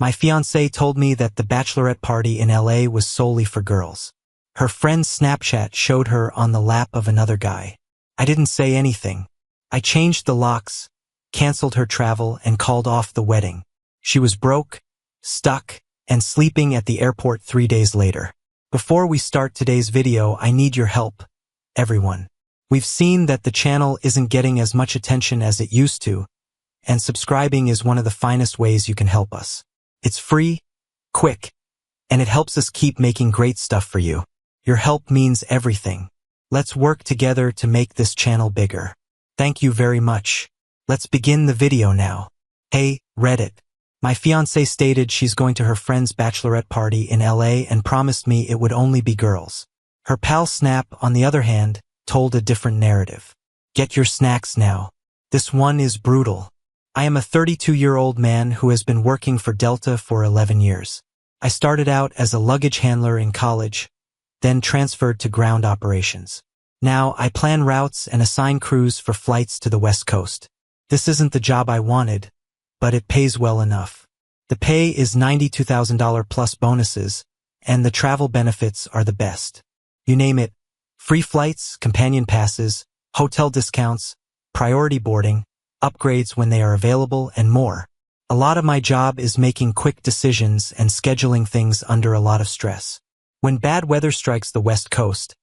My fiancée told me that the bachelorette party in LA was solely for girls. Her friend's Snapchat showed her on the lap of another guy. I didn't say anything. I changed the locks, canceled her travel, and called off the wedding. She was broke, stuck, and sleeping at the airport 3 days later. Before we start today's video, I need your help, everyone. We've seen that the channel isn't getting as much attention as it used to, and subscribing is one of the finest ways you can help us. It's free, quick, and it helps us keep making great stuff for you. Your help means everything. Let's work together to make this channel bigger. Thank you very much. Let's begin the video now. Hey, Reddit. My fiancée stated she's going to her friend's bachelorette party in LA and promised me it would only be girls. Her pal Snap, on the other hand, told a different narrative. Get your snacks now. This one is brutal. I am a 32-year-old man who has been working for Delta for 11 years. I started out as a luggage handler in college, then transferred to ground operations. Now I plan routes and assign crews for flights to the West Coast. This isn't the job I wanted, but it pays well enough. The pay is $92,000 plus bonuses, and the travel benefits are the best. You name it: free flights, companion passes, hotel discounts, priority boarding, upgrades when they are available, and more. A lot of my job is making quick decisions and scheduling things under a lot of stress. When bad weather strikes the West Coast,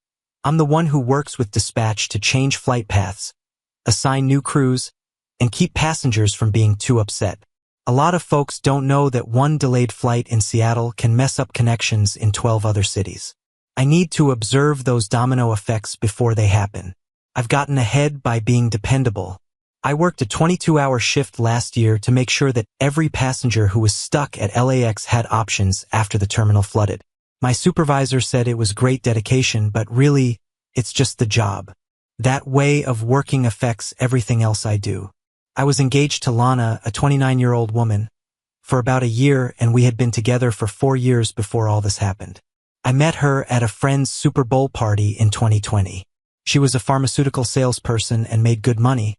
I'm the one who works with dispatch to change flight paths, assign new crews, and keep passengers from being too upset. A lot of folks don't know that one delayed flight in Seattle can mess up connections in 12 other cities. I need to observe those domino effects before they happen. I've gotten ahead by being dependable. I worked a 22-hour shift last year to make sure that every passenger who was stuck at LAX had options after the terminal flooded. My supervisor said it was great dedication, but really, it's just the job. That way of working affects everything else I do. I was engaged to Lana, a 29-year-old woman, for about a year, and we had been together for 4 years before all this happened. I met her at a friend's Super Bowl party in 2020. She was a pharmaceutical salesperson and made good money,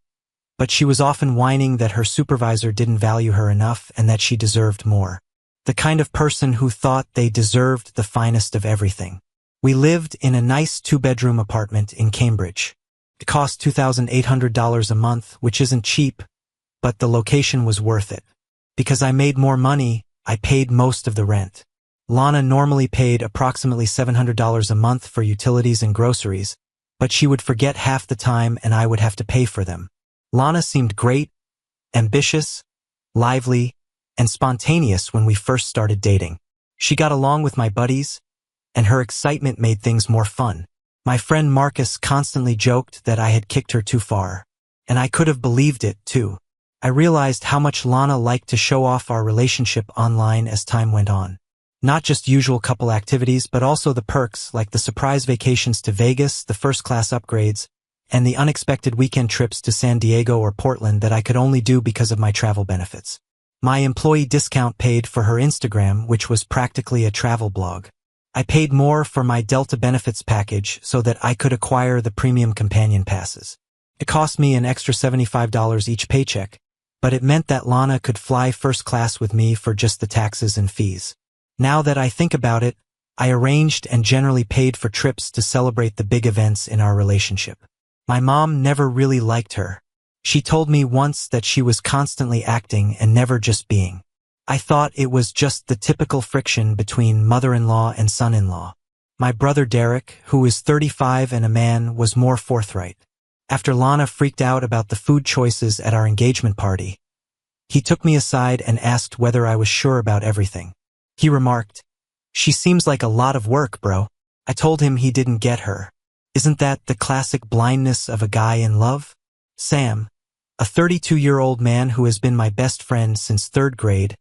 but she was often whining that her supervisor didn't value her enough and that she deserved more. The kind of person who thought they deserved the finest of everything. We lived in a nice 2-bedroom apartment in Cambridge. It cost $2,800 a month, which isn't cheap, but the location was worth it. Because I made more money, I paid most of the rent. Lana normally paid approximately $700 a month for utilities and groceries, but she would forget half the time and I would have to pay for them. Lana seemed great, ambitious, lively, and spontaneous when we first started dating. She got along with my buddies, and her excitement made things more fun. My friend Marcus constantly joked that I had kicked her too far, and I could have believed it, too. I realized how much Lana liked to show off our relationship online as time went on. Not just usual couple activities, but also the perks like the surprise vacations to Vegas, the first-class upgrades, and the unexpected weekend trips to San Diego or Portland that I could only do because of my travel benefits. My employee discount paid for her Instagram, which was practically a travel blog. I paid more for my Delta benefits package so that I could acquire the premium companion passes. It cost me an extra $75 each paycheck, but it meant that Lana could fly first class with me for just the taxes and fees. Now that I think about it, I arranged and generally paid for trips to celebrate the big events in our relationship. My mom never really liked her. She told me once that she was constantly acting and never just being. I thought it was just the typical friction between mother-in-law and son-in-law. My brother Derek, who is 35 and a man, was more forthright. After Lana freaked out about the food choices at our engagement party, he took me aside and asked whether I was sure about everything. He remarked, "She seems like a lot of work, bro." I told him he didn't get her. Isn't that the classic blindness of a guy in love? Sam, a 32-year-old man who has been my best friend since 3rd grade,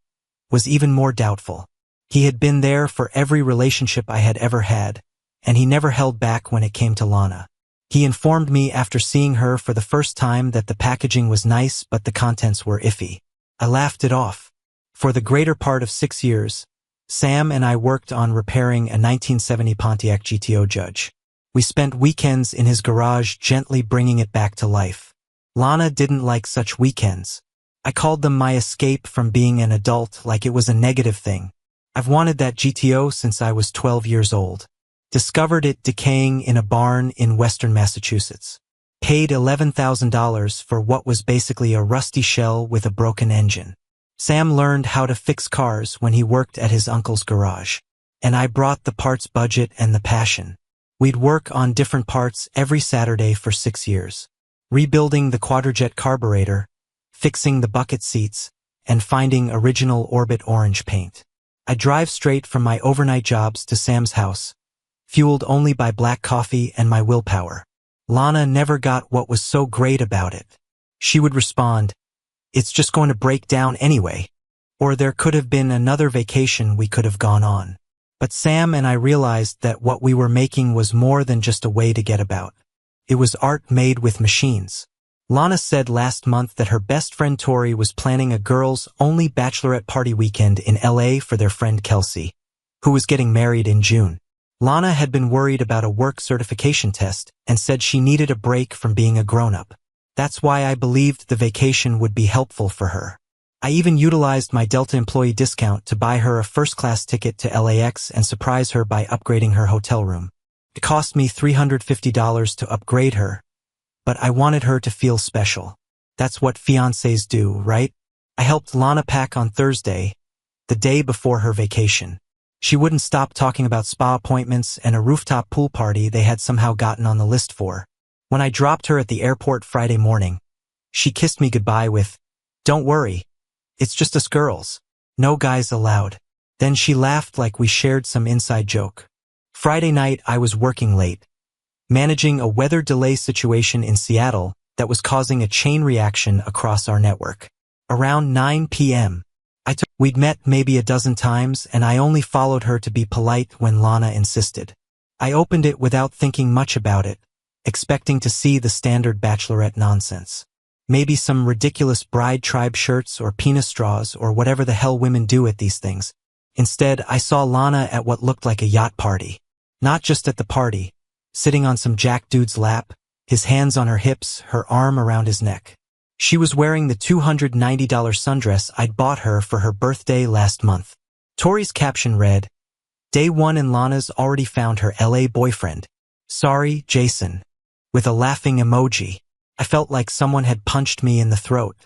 was even more doubtful. He had been there for every relationship I had ever had, and he never held back when it came to Lana. He informed me after seeing her for the first time that the packaging was nice but the contents were iffy. I laughed it off. For the greater part of 6 years, Sam and I worked on repairing a 1970 Pontiac GTO Judge. We spent weekends in his garage gently bringing it back to life. Lana didn't like such weekends. I called them my escape from being an adult like it was a negative thing. I've wanted that GTO since I was 12 years old. Discovered it decaying in a barn in western Massachusetts. Paid $11,000 for what was basically a rusty shell with a broken engine. Sam learned how to fix cars when he worked at his uncle's garage. And I brought the parts budget and the passion. We'd work on different parts every Saturday for 6 years. Rebuilding the quadrajet carburetor, fixing the bucket seats, and finding original Orbit orange paint. I drive straight from my overnight jobs to Sam's house, fueled only by black coffee and my willpower. Lana never got what was so great about it. She would respond, "It's just going to break down anyway." Or there could have been another vacation we could have gone on. But Sam and I realized that what we were making was more than just a way to get about. It was art made with machines. Lana said last month that her best friend Tori was planning a girls-only bachelorette party weekend in LA for their friend Kelsey, who was getting married in June. Lana had been worried about a work certification test and said she needed a break from being a grown-up. That's why I believed the vacation would be helpful for her. I even utilized my Delta employee discount to buy her a first-class ticket to LAX and surprise her by upgrading her hotel room. It cost me $350 to upgrade her, but I wanted her to feel special. That's what fiancés do, right? I helped Lana pack on Thursday, the day before her vacation. She wouldn't stop talking about spa appointments and a rooftop pool party they had somehow gotten on the list for. When I dropped her at the airport Friday morning, she kissed me goodbye with, "Don't worry. It's just us girls. No guys allowed." Then she laughed like we shared some inside joke. Friday night I was working late, managing a weather delay situation in Seattle that was causing a chain reaction across our network. Around 9 p.m., we'd met maybe a dozen times and I only followed her to be polite when Lana insisted. I opened it without thinking much about it, expecting to see the standard bachelorette nonsense. Maybe some ridiculous bride tribe shirts or penis straws or whatever the hell women do at these things. Instead, I saw Lana at what looked like a yacht party. Not just at the party, sitting on some jack dude's lap, his hands on her hips, her arm around his neck. She was wearing the $290 sundress I'd bought her for her birthday last month. Tori's caption read, "Day 1 and Lana's already found her LA boyfriend. Sorry, Jason." With a laughing emoji. I felt like someone had punched me in the throat.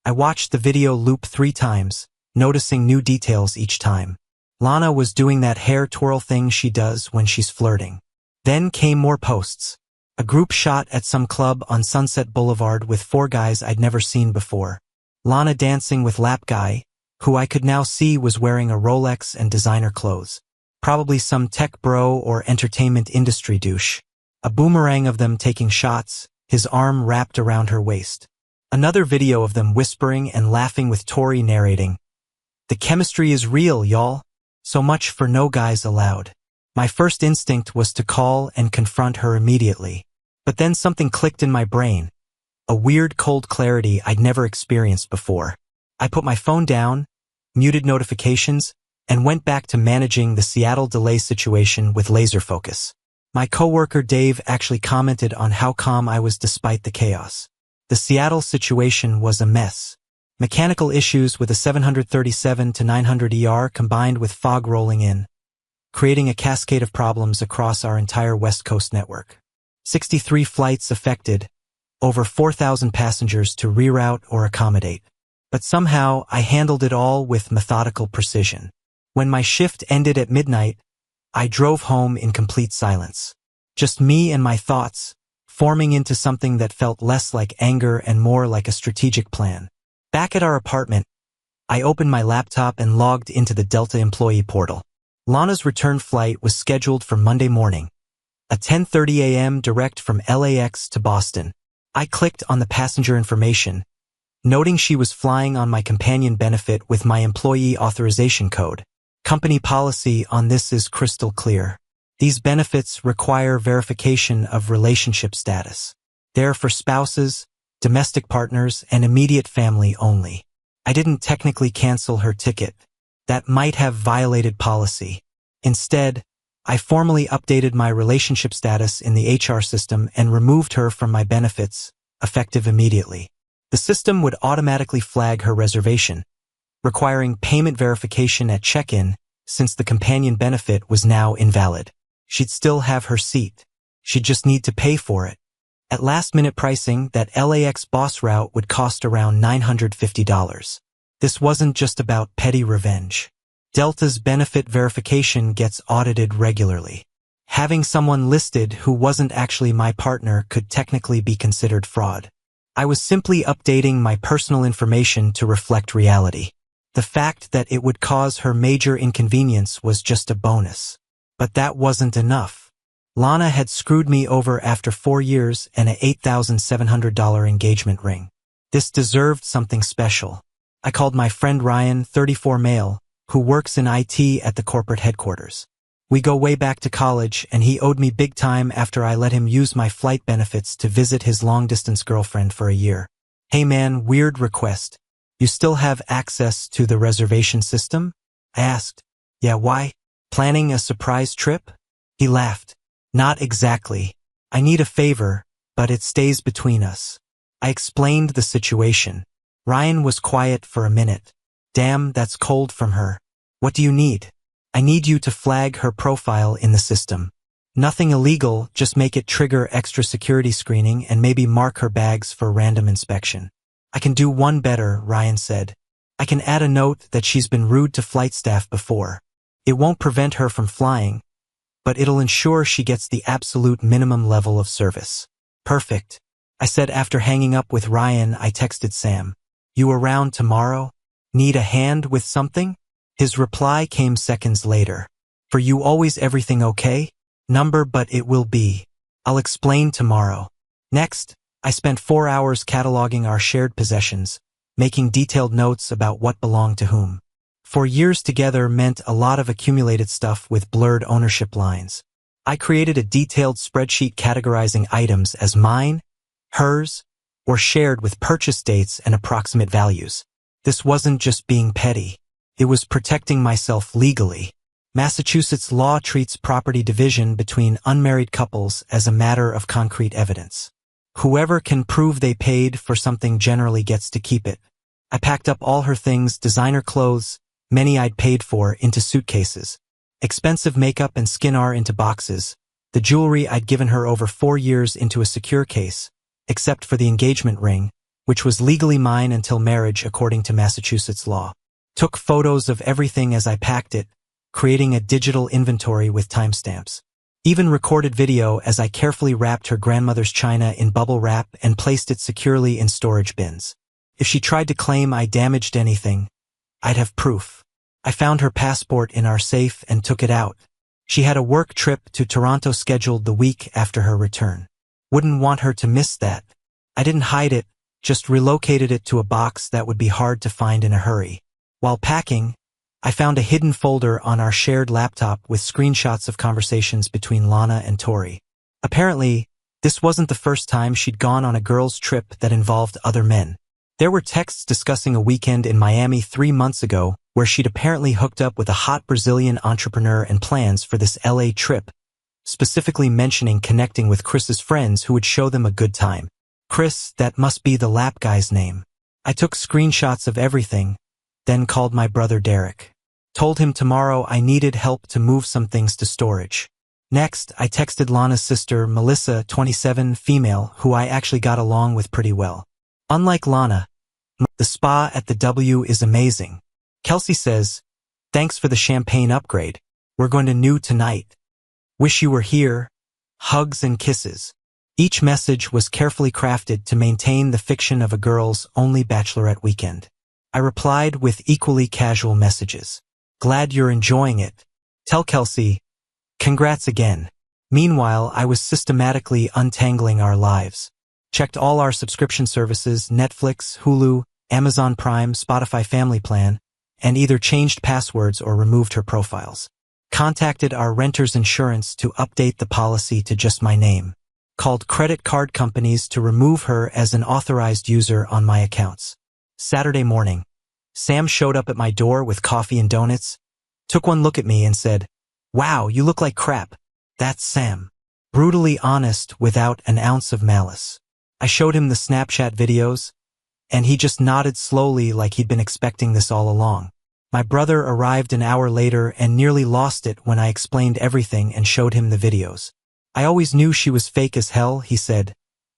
I watched the video loop 3 times, noticing new details each time. Lana was doing that hair twirl thing she does when she's flirting. Then came more posts. A group shot at some club on Sunset Boulevard with 4 guys I'd never seen before. Lana dancing with Lap Guy, who I could now see was wearing a Rolex and designer clothes. Probably some tech bro or entertainment industry douche. A boomerang of them taking shots, his arm wrapped around her waist. Another video of them whispering and laughing with Tori narrating, "The chemistry is real, y'all. So much for no guys allowed." My first instinct was to call and confront her immediately. But then something clicked in my brain. A weird cold clarity I'd never experienced before. I put my phone down, muted notifications, and went back to managing the Seattle delay situation with laser focus. My coworker Dave actually commented on how calm I was despite the chaos. The Seattle situation was a mess. Mechanical issues with a 737 to 900 ER combined with fog rolling in, creating a cascade of problems across our entire West Coast network. 63 flights affected, over 4,000 passengers to reroute or accommodate. But somehow I handled it all with methodical precision. When my shift ended at midnight, I drove home in complete silence. Just me and my thoughts, forming into something that felt less like anger and more like a strategic plan. Back at our apartment, I opened my laptop and logged into the Delta employee portal. Lana's return flight was scheduled for Monday morning, a 10:30 a.m. direct from LAX to Boston. I clicked on the passenger information, noting she was flying on my companion benefit with my employee authorization code. Company policy on this is crystal clear. These benefits require verification of relationship status. They're for spouses, domestic partners, and immediate family only. I didn't technically cancel her ticket. That might have violated policy. Instead, I formally updated my relationship status in the HR system and removed her from my benefits, effective immediately. The system would automatically flag her reservation, requiring payment verification at check-in since the companion benefit was now invalid. She'd still have her seat. She'd just need to pay for it. At last-minute pricing, that LAX boss route would cost around $950. This wasn't just about petty revenge. Delta's benefit verification gets audited regularly. Having someone listed who wasn't actually my partner could technically be considered fraud. I was simply updating my personal information to reflect reality. The fact that it would cause her major inconvenience was just a bonus. But that wasn't enough. Lana had screwed me over after 4 years and a $8,700 engagement ring. This deserved something special. I called my friend Ryan, 34 male, who works in IT at the corporate headquarters. We go way back to college, and he owed me big time after I let him use my flight benefits to visit his long-distance girlfriend for a year. Hey man, weird request. You still have access to the reservation system? I asked. Yeah, why? Planning a surprise trip? He laughed. Not exactly. I need a favor, but it stays between us. I explained the situation. Ryan was quiet for a minute. Damn, that's cold from her. What do you need? I need you to flag her profile in the system. Nothing illegal, just make it trigger extra security screening and maybe mark her bags for random inspection. I can do one better, Ryan said. I can add a note that she's been rude to flight staff before. It won't prevent her from flying, but it'll ensure she gets the absolute minimum level of service. Perfect. I said after hanging up with Ryan. I texted Sam. You around tomorrow? Need a hand with something? His reply came seconds later. For you always everything okay? Number but it will be. I'll explain tomorrow. Next, I spent 4 hours cataloging our shared possessions, making detailed notes about what belonged to whom. 4 years together meant a lot of accumulated stuff with blurred ownership lines. I created a detailed spreadsheet categorizing items as mine, hers, or shared with purchase dates and approximate values. This wasn't just being petty. It was protecting myself legally. Massachusetts law treats property division between unmarried couples as a matter of concrete evidence. Whoever can prove they paid for something generally gets to keep it. I packed up all her things, designer clothes, many I'd paid for, into suitcases. Expensive makeup and skincare into boxes. The jewelry I'd given her over 4 years into a secure case, except for the engagement ring, which was legally mine until marriage according to Massachusetts law. Took photos of everything as I packed it, creating a digital inventory with timestamps. Even recorded video as I carefully wrapped her grandmother's china in bubble wrap and placed it securely in storage bins. If she tried to claim I damaged anything, I'd have proof. I found her passport in our safe and took it out. She had a work trip to Toronto scheduled the week after her return. Wouldn't want her to miss that. I didn't hide it, just relocated it to a box that would be hard to find in a hurry. While packing, I found a hidden folder on our shared laptop with screenshots of conversations between Lana and Tori. Apparently, this wasn't the first time she'd gone on a girls' trip that involved other men. There were texts discussing a weekend in Miami 3 months ago where she'd apparently hooked up with a hot Brazilian entrepreneur and plans for this LA trip, specifically mentioning connecting with Chris's friends who would show them a good time. Chris, that must be the lap guy's name. I took screenshots of everything, then called my brother Derek. Told him tomorrow I needed help to move some things to storage. Next, I texted Lana's sister, Melissa, 27, female, who I actually got along with pretty well. Unlike Lana, the spa at the W is amazing. Kelsey says, thanks for the champagne upgrade. We're going to new tonight. Wish you were here. Hugs and kisses. Each message was carefully crafted to maintain the fiction of a girl's only bachelorette weekend. I replied with equally casual messages. Glad you're enjoying it. Tell Kelsey, congrats again. Meanwhile, I was systematically untangling our lives. Checked all our subscription services, Netflix, Hulu, Amazon Prime, Spotify Family Plan, and either changed passwords or removed her profiles. Contacted our renter's insurance to update the policy to just my name. Called credit card companies to remove her as an authorized user on my accounts. Saturday morning, Sam showed up at my door with coffee and donuts, took one look at me and said, "Wow, you look like crap." That's Sam. Brutally honest without an ounce of malice. I showed him the Snapchat videos, and he just nodded slowly like he'd been expecting this all along. My brother arrived an hour later and nearly lost it when I explained everything and showed him the videos. I always knew she was fake as hell, he said,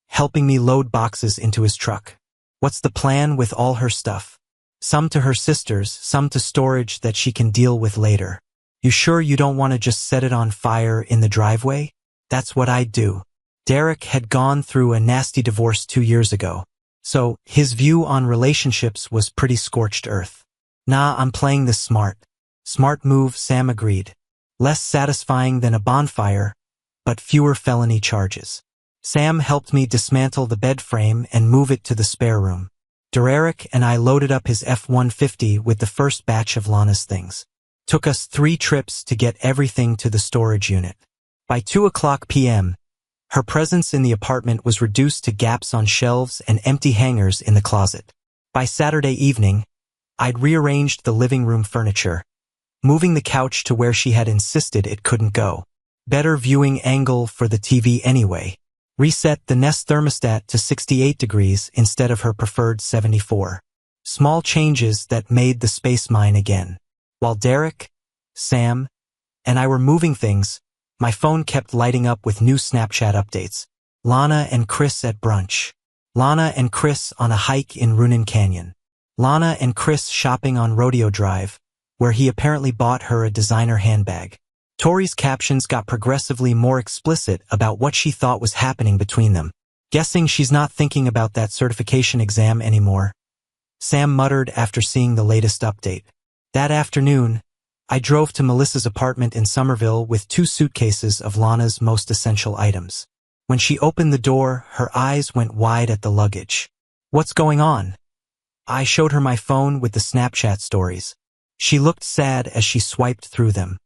helping me load boxes into his truck. What's the plan with all her stuff? Some to her sisters, some to storage that she can deal with later. You sure you don't want to just set it on fire in the driveway? That's what I'd do. Derek had gone through a nasty divorce 2 years ago, so his view on relationships was pretty scorched earth. Nah, I'm playing this smart. Smart move, Sam agreed. Less satisfying than a bonfire, but fewer felony charges. Sam helped me dismantle the bed frame and move it to the spare room. Derek and I loaded up his F-150 with the first batch of Lana's things. Took us 3 trips to get everything to the storage unit. By 2:00 p.m., her presence in the apartment was reduced to gaps on shelves and empty hangers in the closet. By Saturday evening, I'd rearranged the living room furniture, moving the couch to where she had insisted it couldn't go. Better viewing angle for the TV anyway. Reset the Nest thermostat to 68 degrees instead of her preferred 74. Small changes that made the space mine again. While Derek, Sam, and I were moving things, my phone kept lighting up with new Snapchat updates. Lana and Chris at brunch. Lana and Chris on a hike in Runin Canyon. Lana and Chris shopping on Rodeo Drive, where he apparently bought her a designer handbag. Tori's captions got progressively more explicit about what she thought was happening between them. Guessing she's not thinking about that certification exam anymore, Sam muttered after seeing the latest update. That afternoon, I drove to Melissa's apartment in Somerville with 2 suitcases of Lana's most essential items. When she opened the door, her eyes went wide at the luggage. What's going on? I showed her my phone with the Snapchat stories. She looked sad as she swiped through them.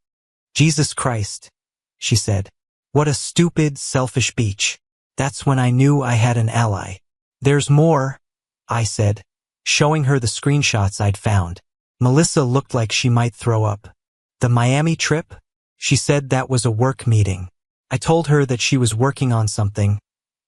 Jesus Christ, she said. What a stupid, selfish beach. That's when I knew I had an ally. There's more, I said, showing her the screenshots I'd found. Melissa looked like she might throw up. The Miami trip? She said that was a work meeting. I told her that she was working on something,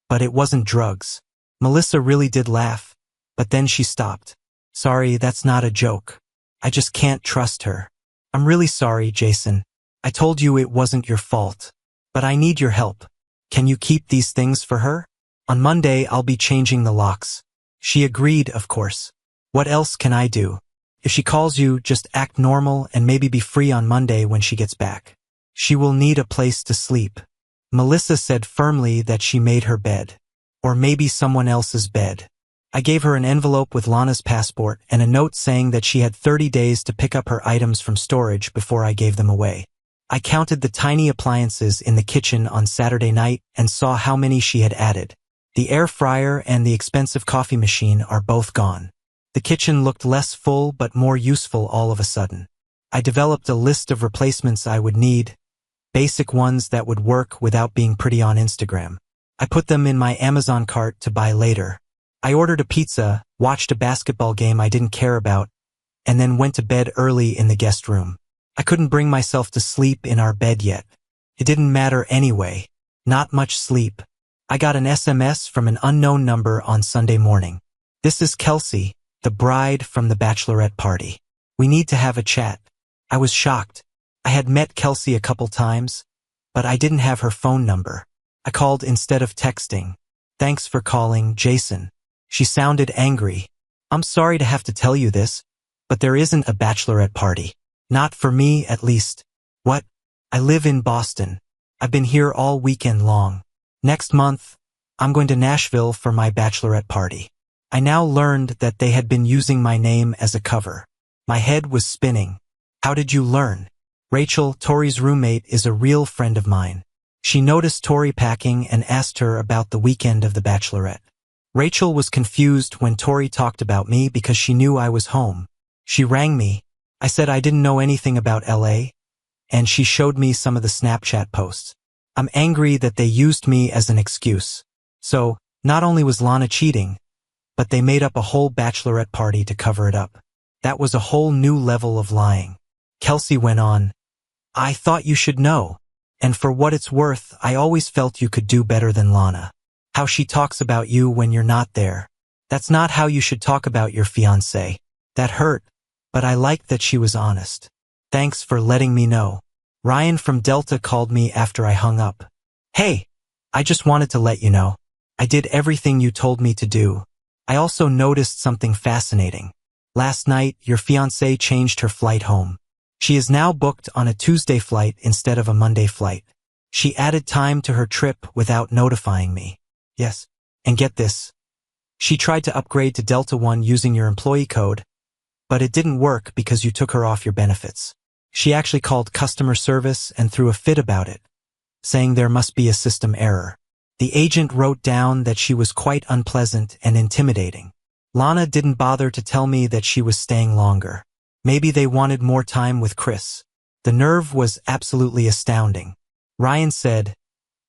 but it wasn't drugs. Melissa really did laugh, but then she stopped. Sorry, that's not a joke. I just can't trust her. I'm really sorry, Jason. I told you it wasn't your fault. But I need your help. Can you keep these things for her? On Monday, I'll be changing the locks. She agreed, of course. What else can I do? If she calls you, just act normal and maybe be free on Monday when she gets back. She will need a place to sleep. Melissa said firmly that she made her bed. Or maybe someone else's bed. I gave her an envelope with Lana's passport and a note saying that she had 30 days to pick up her items from storage before I gave them away. I counted the tiny appliances in the kitchen on Saturday night and saw how many she had added. The air fryer and the expensive coffee machine are both gone. The kitchen looked less full but more useful all of a sudden. I developed a list of replacements I would need, basic ones that would work without being pretty on Instagram. I put them in my Amazon cart to buy later. I ordered a pizza, watched a basketball game I didn't care about, and then went to bed early in the guest room. I couldn't bring myself to sleep in our bed yet. It didn't matter anyway. Not much sleep. I got an SMS from an unknown number on Sunday morning. This is Kelsey, the bride from the Bachelorette party. We need to have a chat. I was shocked. I had met Kelsey a couple times, but I didn't have her phone number. I called instead of texting. Thanks for calling, Jason. She sounded angry. I'm sorry to have to tell you this, but there isn't a Bachelorette party. Not for me, at least. What? I live in Boston. I've been here all weekend long. Next month, I'm going to Nashville for my Bachelorette party. I now learned that they had been using my name as a cover. My head was spinning. How did you learn? Rachel, Tori's roommate, is a real friend of mine. She noticed Tori packing and asked her about the weekend of the Bachelorette. Rachel was confused when Tori talked about me because she knew I was home. She rang me. I said I didn't know anything about LA, and she showed me some of the Snapchat posts. I'm angry that they used me as an excuse. So, not only was Lana cheating, but they made up a whole Bachelorette party to cover it up. That was a whole new level of lying. Kelsey went on, I thought you should know. And for what it's worth, I always felt you could do better than Lana. How she talks about you when you're not there. That's not how you should talk about your fiancé. That hurt, but I liked that she was honest. Thanks for letting me know. Ryan from Delta called me after I hung up. Hey, I just wanted to let you know. I did everything you told me to do. I also noticed something fascinating. Last night, your fiancée changed her flight home. She is now booked on a Tuesday flight instead of a Monday flight. She added time to her trip without notifying me. Yes. And get this. She tried to upgrade to Delta One using your employee code, but it didn't work because you took her off your benefits. She actually called customer service and threw a fit about it, saying there must be a system error. The agent wrote down that she was quite unpleasant and intimidating. Lana didn't bother to tell me that she was staying longer. Maybe they wanted more time with Chris. The nerve was absolutely astounding. Ryan said,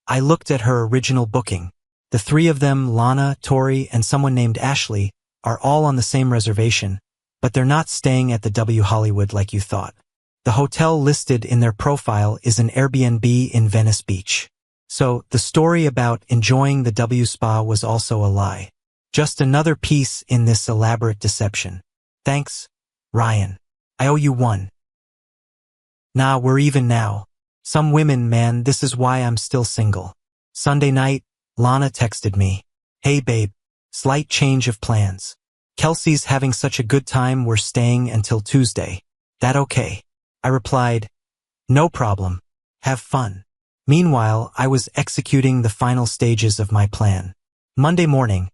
I looked at her original booking. The three of them, Lana, Tori, and someone named Ashley, are all on the same reservation, but they're not staying at the W Hollywood like you thought. The hotel listed in their profile is an Airbnb in Venice Beach. So, the story about enjoying the W Spa was also a lie. Just another piece in this elaborate deception. Thanks, Ryan. I owe you one. Nah, we're even now. Some women, man, this is why I'm still single. Sunday night, Lana texted me. Hey babe, slight change of plans. Kelsey's having such a good time we're staying until Tuesday. That okay? I replied, no problem. Have fun. Meanwhile, I was executing the final stages of my plan. Monday morning,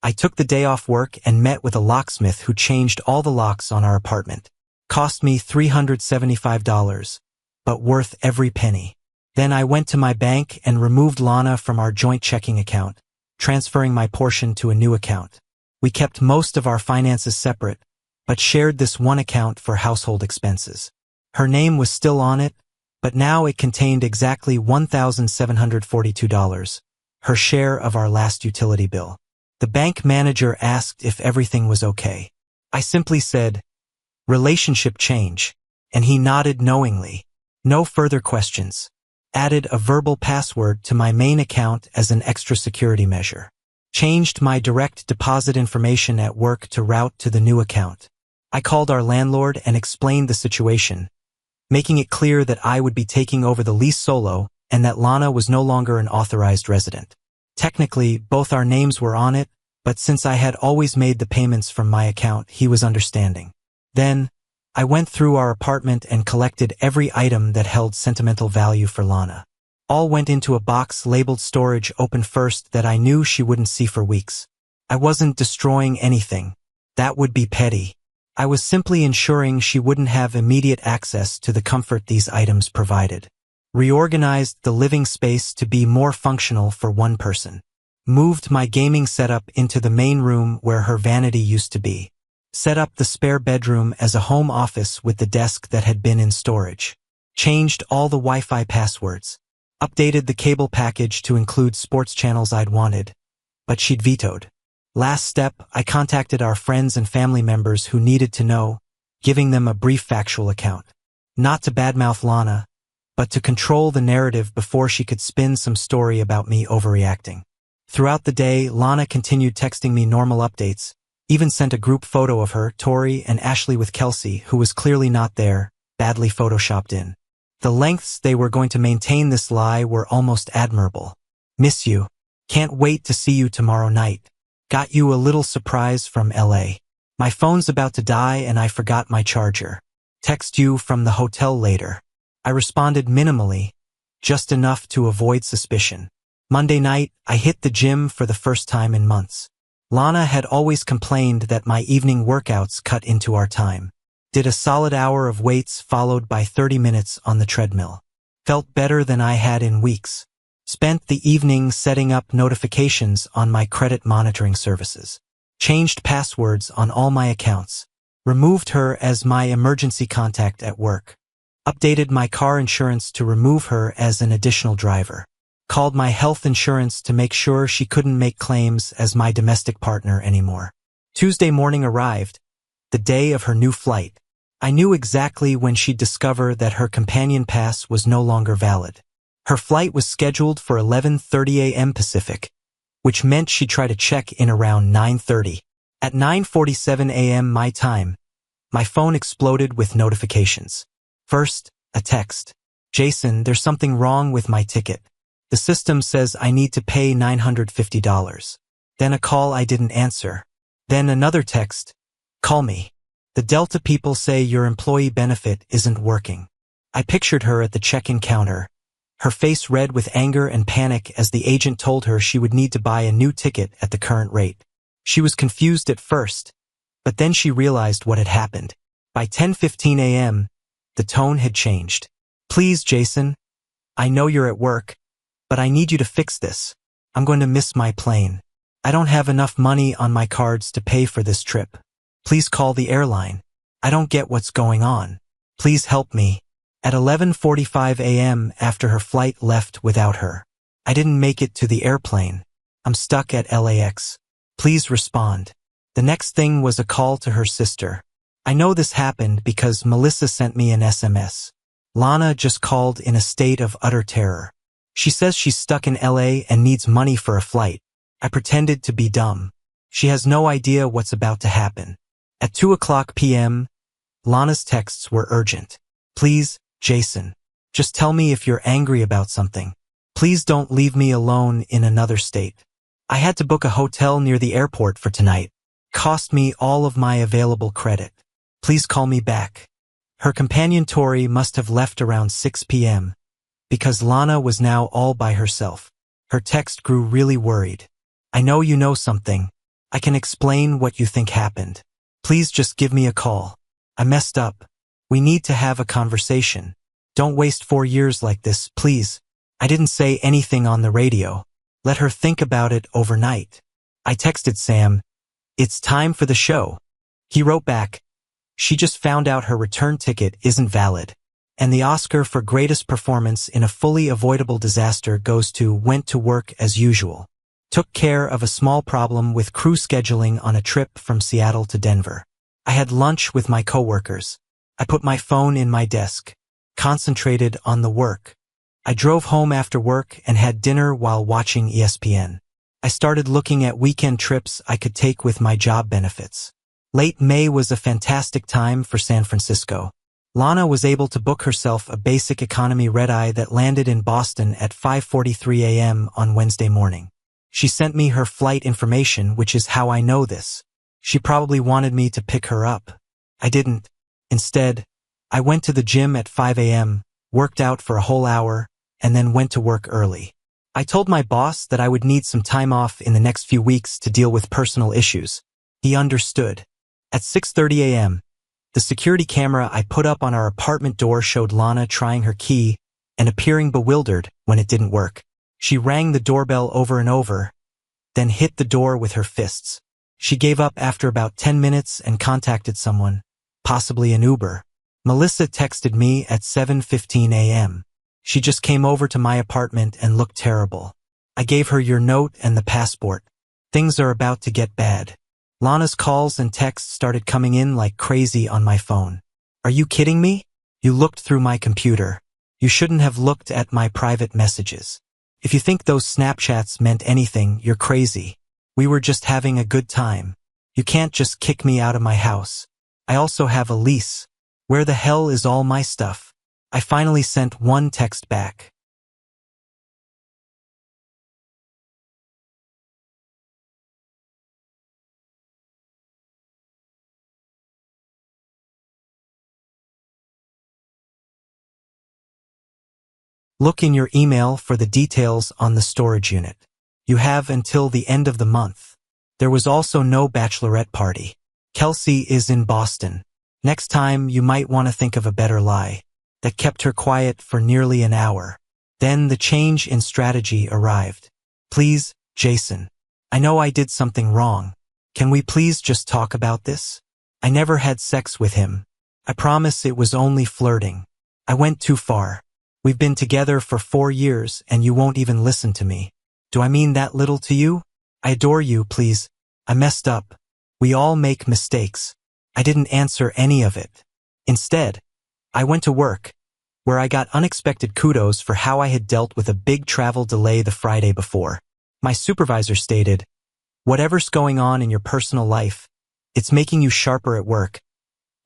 I took the day off work and met with a locksmith who changed all the locks on our apartment. Cost me $375, but worth every penny. Then I went to my bank and removed Lana from our joint checking account, transferring my portion to a new account. We kept most of our finances separate, but shared this one account for household expenses. Her name was still on it, but now it contained exactly $1,742, her share of our last utility bill. The bank manager asked if everything was okay. I simply said, relationship change, and he nodded knowingly. No further questions. Added a verbal password to my main account as an extra security measure. Changed my direct deposit information at work to route to the new account. I called our landlord and explained the situation, making it clear that I would be taking over the lease solo and that Lana was no longer an authorized resident. Technically, both our names were on it, but since I had always made the payments from my account, he was understanding. Then, I went through our apartment and collected every item that held sentimental value for Lana. All went into a box labeled storage open first that I knew she wouldn't see for weeks. I wasn't destroying anything. That would be petty. I was simply ensuring she wouldn't have immediate access to the comfort these items provided. Reorganized the living space to be more functional for one person. Moved my gaming setup into the main room where her vanity used to be. Set up the spare bedroom as a home office with the desk that had been in storage. Changed all the Wi-Fi passwords. Updated the cable package to include sports channels I'd wanted, but she'd vetoed. Last step, I contacted our friends and family members who needed to know, giving them a brief factual account. Not to badmouth Lana, but to control the narrative before she could spin some story about me overreacting. Throughout the day, Lana continued texting me normal updates, even sent a group photo of her, Tori, and Ashley with Kelsey, who was clearly not there, badly photoshopped in. The lengths they were going to maintain this lie were almost admirable. Miss you. Can't wait to see you tomorrow night. Got you a little surprise from LA. My phone's about to die and I forgot my charger. Text you from the hotel later. I responded minimally, just enough to avoid suspicion. Monday night, I hit the gym for the first time in months. Lana had always complained that my evening workouts cut into our time. Did a solid hour of weights followed by 30 minutes on the treadmill. Felt better than I had in weeks. Spent the evening setting up notifications on my credit monitoring services. Changed passwords on all my accounts. Removed her as my emergency contact at work. Updated my car insurance to remove her as an additional driver. Called my health insurance to make sure she couldn't make claims as my domestic partner anymore. Tuesday morning arrived, the day of her new flight. I knew exactly when she'd discover that her companion pass was no longer valid. Her flight was scheduled for 11:30 a.m. Pacific, which meant she'd try to check in around 9:30. At 9:47 a.m. my time, my phone exploded with notifications. First, a text. Jason, there's something wrong with my ticket. The system says I need to pay $950. Then a call I didn't answer. Then another text. Call me. The Delta people say your employee benefit isn't working. I pictured her at the check-in counter, her face red with anger and panic as the agent told her she would need to buy a new ticket at the current rate. She was confused at first, but then she realized what had happened. By 10:15 a.m., the tone had changed. Please, Jason, I know you're at work, but I need you to fix this. I'm going to miss my plane. I don't have enough money on my cards to pay for this trip. Please call the airline. I don't get what's going on. Please help me. At 11:45 a.m. after her flight left without her. I didn't make it to the airplane. I'm stuck at LAX. Please respond. The next thing was a call to her sister. I know this happened because Melissa sent me an SMS. Lana just called in a state of utter terror. She says she's stuck in LA and needs money for a flight. I pretended to be dumb. She has no idea what's about to happen. At 2:00 p.m., Lana's texts were urgent. Please, Jason, just tell me if you're angry about something. Please don't leave me alone in another state. I had to book a hotel near the airport for tonight. Cost me all of my available credit. Please call me back. Her companion Tori must have left around 6 p.m. because Lana was now all by herself. Her text grew really worried. I know you know something. I can explain what you think happened. Please just give me a call. I messed up. We need to have a conversation. Don't waste 4 years like this, please. I didn't say anything on the radio. Let her think about it overnight. I texted Sam, it's time for the show. He wrote back, she just found out her return ticket isn't valid. And the Oscar for greatest performance in a fully avoidable disaster goes to Went to Work as Usual. Took care of a small problem with crew scheduling on a trip from Seattle to Denver. I had lunch with my coworkers. I put my phone in my desk. Concentrated on the work. I drove home after work and had dinner while watching ESPN. I started looking at weekend trips I could take with my job benefits. Late May was a fantastic time for San Francisco. Lana was able to book herself a basic economy red-eye that landed in Boston at 5:43 a.m. on Wednesday morning. She sent me her flight information, which is how I know this. She probably wanted me to pick her up. I didn't. Instead, I went to the gym at 5 a.m., worked out for a whole hour, and then went to work early. I told my boss that I would need some time off in the next few weeks to deal with personal issues. He understood. At 6:30 a.m., the security camera I put up on our apartment door showed Lana trying her key and appearing bewildered when it didn't work. She rang the doorbell over and over, then hit the door with her fists. She gave up after about 10 minutes and contacted someone, possibly an Uber. Melissa texted me at 7:15 a.m. She just came over to my apartment and looked terrible. I gave her your note and the passport. Things are about to get bad. Lana's calls and texts started coming in like crazy on my phone. Are you kidding me? You looked through my computer. You shouldn't have looked at my private messages. If you think those Snapchats meant anything, you're crazy. We were just having a good time. You can't just kick me out of my house. I also have a lease. Where the hell is all my stuff? I finally sent one text back. Look in your email for the details on the storage unit. You have until the end of the month. There was also no bachelorette party. Kelsey is in Boston. Next time you might want to think of a better lie. That kept her quiet for nearly an hour. Then the change in strategy arrived. Please, Jason. I know I did something wrong. Can we please just talk about this? I never had sex with him. I promise it was only flirting. I went too far. We've been together for 4 years and you won't even listen to me. Do I mean that little to you? I adore you, please. I messed up. We all make mistakes. I didn't answer any of it. Instead, I went to work, where I got unexpected kudos for how I had dealt with a big travel delay the Friday before. My supervisor stated, Whatever's going on in your personal life, it's making you sharper at work.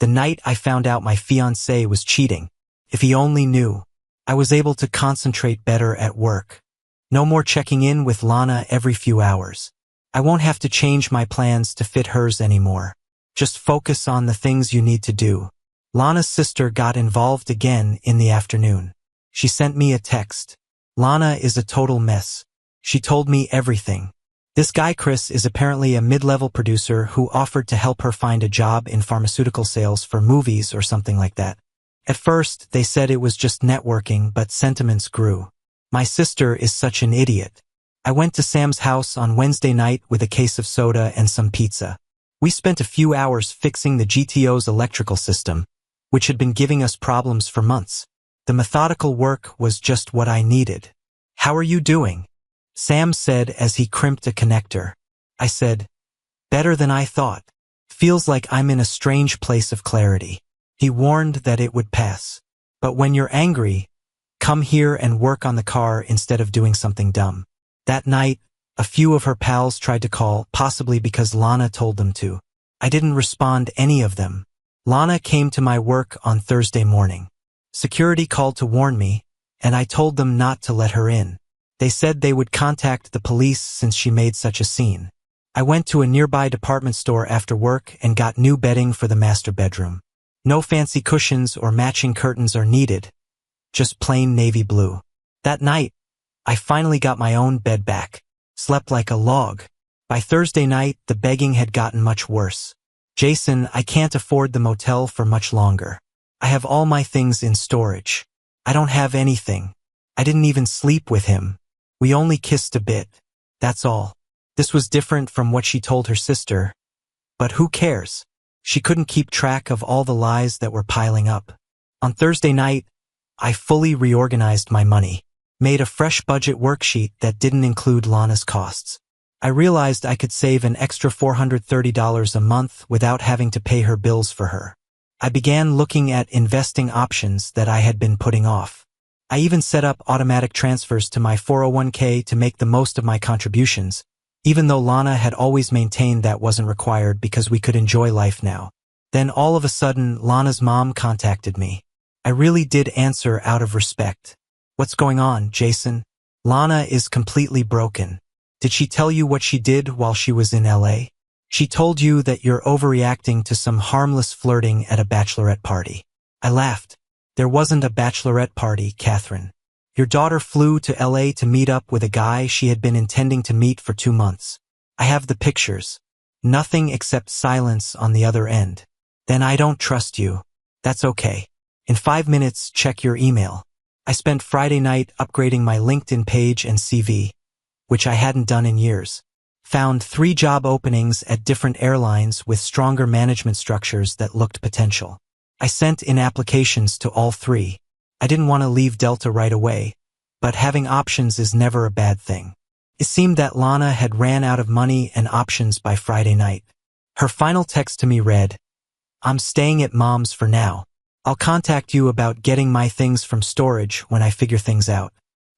The night I found out my fiancé was cheating, if he only knew, I was able to concentrate better at work. No more checking in with Lana every few hours. I won't have to change my plans to fit hers anymore. Just focus on the things you need to do. Lana's sister got involved again in the afternoon. She sent me a text. Lana is a total mess. She told me everything. This guy Chris is apparently a mid-level producer who offered to help her find a job in pharmaceutical sales for movies or something like that. At first, they said it was just networking, but sentiments grew. My sister is such an idiot. I went to Sam's house on Wednesday night with a case of soda and some pizza. We spent a few hours fixing the GTO's electrical system, which had been giving us problems for months. The methodical work was just what I needed. "How are you doing?" Sam said as he crimped a connector. I said, "Better than I thought. Feels like I'm in a strange place of clarity." He warned that it would pass. "But when you're angry, come here and work on the car instead of doing something dumb." That night, a few of her pals tried to call, possibly because Lana told them to. I didn't respond any of them. Lana came to my work on Thursday morning. Security called to warn me, and I told them not to let her in. They said they would contact the police since she made such a scene. I went to a nearby department store after work and got new bedding for the master bedroom. No fancy cushions or matching curtains are needed, just plain navy blue. That night, I finally got my own bed back. Slept like a log. By Thursday night, the begging had gotten much worse. "Jason, I can't afford the motel for much longer. I have all my things in storage. I don't have anything. I didn't even sleep with him. We only kissed a bit. That's all." This was different from what she told her sister. But who cares? She couldn't keep track of all the lies that were piling up. On Thursday night, I fully reorganized my money. Made a fresh budget worksheet that didn't include Lana's costs. I realized I could save an extra $430 a month without having to pay her bills for her. I began looking at investing options that I had been putting off. I even set up automatic transfers to my 401k to make the most of my contributions, even though Lana had always maintained that wasn't required because we could enjoy life now. Then all of a sudden, Lana's mom contacted me. I really did answer out of respect. "What's going on, Jason?" "Lana is completely broken." "Did she tell you what she did while she was in LA? "She told you that you're overreacting to some harmless flirting at a bachelorette party." I laughed. "There wasn't a bachelorette party, Catherine. Your daughter flew to LA to meet up with a guy she had been intending to meet for 2 months. I have the pictures. Nothing except silence on the other end." "Then I don't trust you." "That's okay. In 5 minutes, check your email." I spent Friday night upgrading my LinkedIn page and CV, which I hadn't done in years. Found 3 job openings at different airlines with stronger management structures that looked potential. I sent in applications to all 3. I didn't want to leave Delta right away, but having options is never a bad thing. It seemed that Lana had ran out of money and options by Friday night. Her final text to me read, "I'm staying at Mom's for now. I'll contact you about getting my things from storage when I figure things out.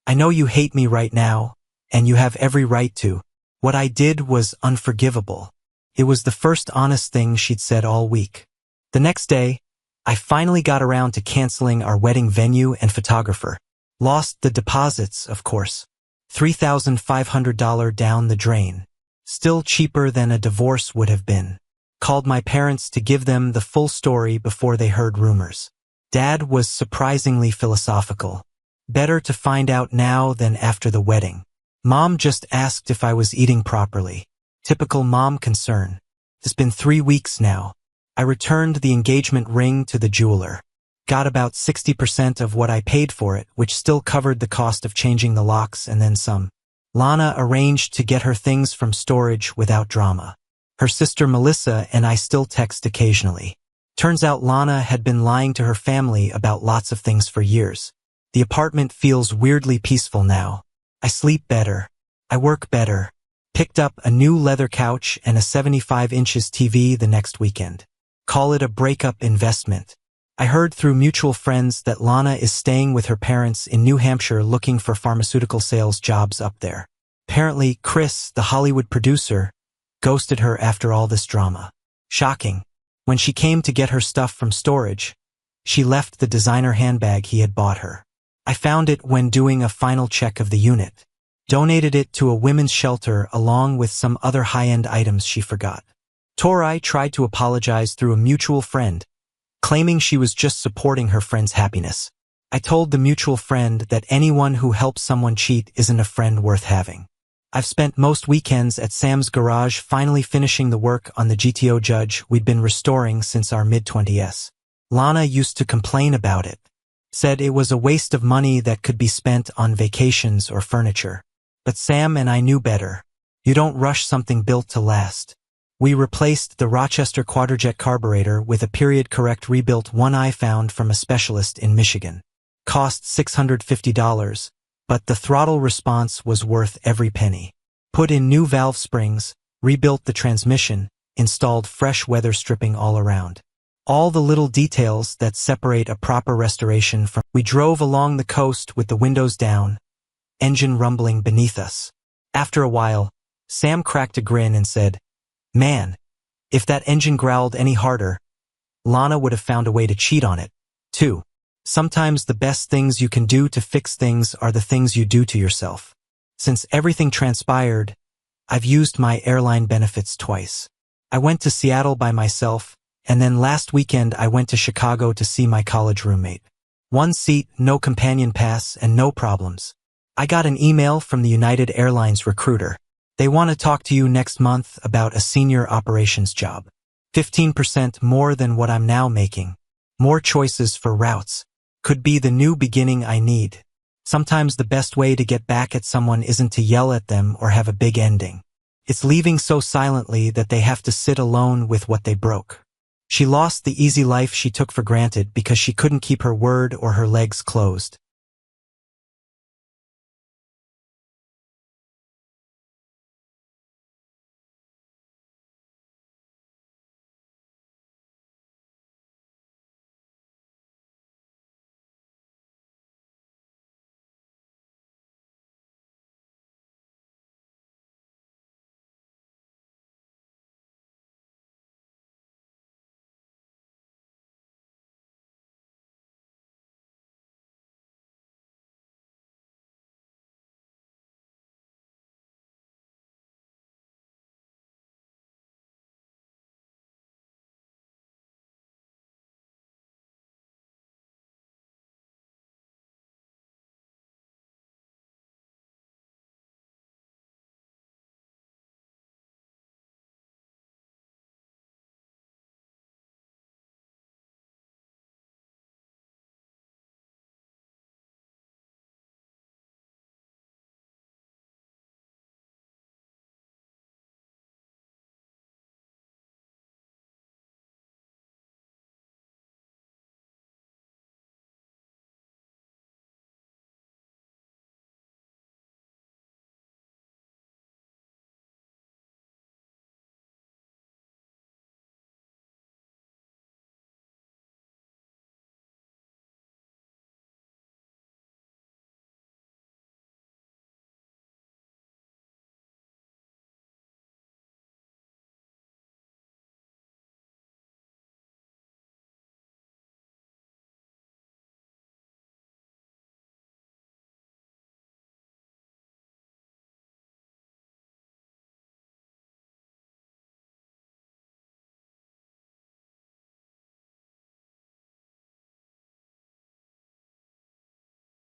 I know you hate me right now, and you have every right to." What I did was unforgivable. It was the first honest thing she'd said all week. The next day, I finally got around to canceling our wedding venue and photographer. Lost the deposits, of course. $3,500 down the drain. Still cheaper than a divorce would have been. Called my parents to give them the full story before they heard rumors. Dad was surprisingly philosophical. Better to find out now than after the wedding. Mom just asked if I was eating properly. Typical mom concern. It's been 3 weeks now. I returned the engagement ring to the jeweler. Got about 60% of what I paid for it, which still covered the cost of changing the locks and then some. Lana arranged to get her things from storage without drama. Her sister Melissa and I still text occasionally. Turns out Lana had been lying to her family about lots of things for years. The apartment feels weirdly peaceful now. I sleep better. I work better. Picked up a new leather couch and a 75 inches TV the next weekend. Call it a breakup investment. I heard through mutual friends that Lana is staying with her parents in New Hampshire looking for pharmaceutical sales jobs up there. Apparently, Chris, the Hollywood producer, ghosted her after all this drama. Shocking. When she came to get her stuff from storage, she left the designer handbag he had bought her. I found it when doing a final check of the unit. Donated it to a women's shelter along with some other high-end items she forgot. Tori tried to apologize through a mutual friend, claiming she was just supporting her friend's happiness. I told the mutual friend that anyone who helps someone cheat isn't a friend worth having. I've spent most weekends at Sam's garage finally finishing the work on the GTO Judge we'd been restoring since our mid-20s. Lana used to complain about it. Said it was a waste of money that could be spent on vacations or furniture. But Sam and I knew better. You don't rush something built to last. We replaced the Rochester Quadrajet carburetor with a period-correct rebuilt one I found from a specialist in Michigan. Cost $650, but the throttle response was worth every penny. Put in new valve springs, rebuilt the transmission, installed fresh weather stripping all around. All the little details that separate a proper restoration from. We drove along the coast with the windows down, engine rumbling beneath us. After a while, Sam cracked a grin and said, "Man, if that engine growled any harder, Lana would have found a way to cheat on it, too." Sometimes the best things you can do to fix things are the things you do to yourself. Since everything transpired, I've used my airline benefits twice. I went to Seattle by myself, and then last weekend I went to Chicago to see my college roommate. One seat, no companion pass, and no problems. I got an email from the United Airlines recruiter. They want to talk to you next month about a senior operations job. 15% more than what I'm now making. More choices for routes. Could be the new beginning I need. Sometimes the best way to get back at someone isn't to yell at them or have a big ending. It's leaving so silently that they have to sit alone with what they broke. She lost the easy life she took for granted because she couldn't keep her word or her legs closed.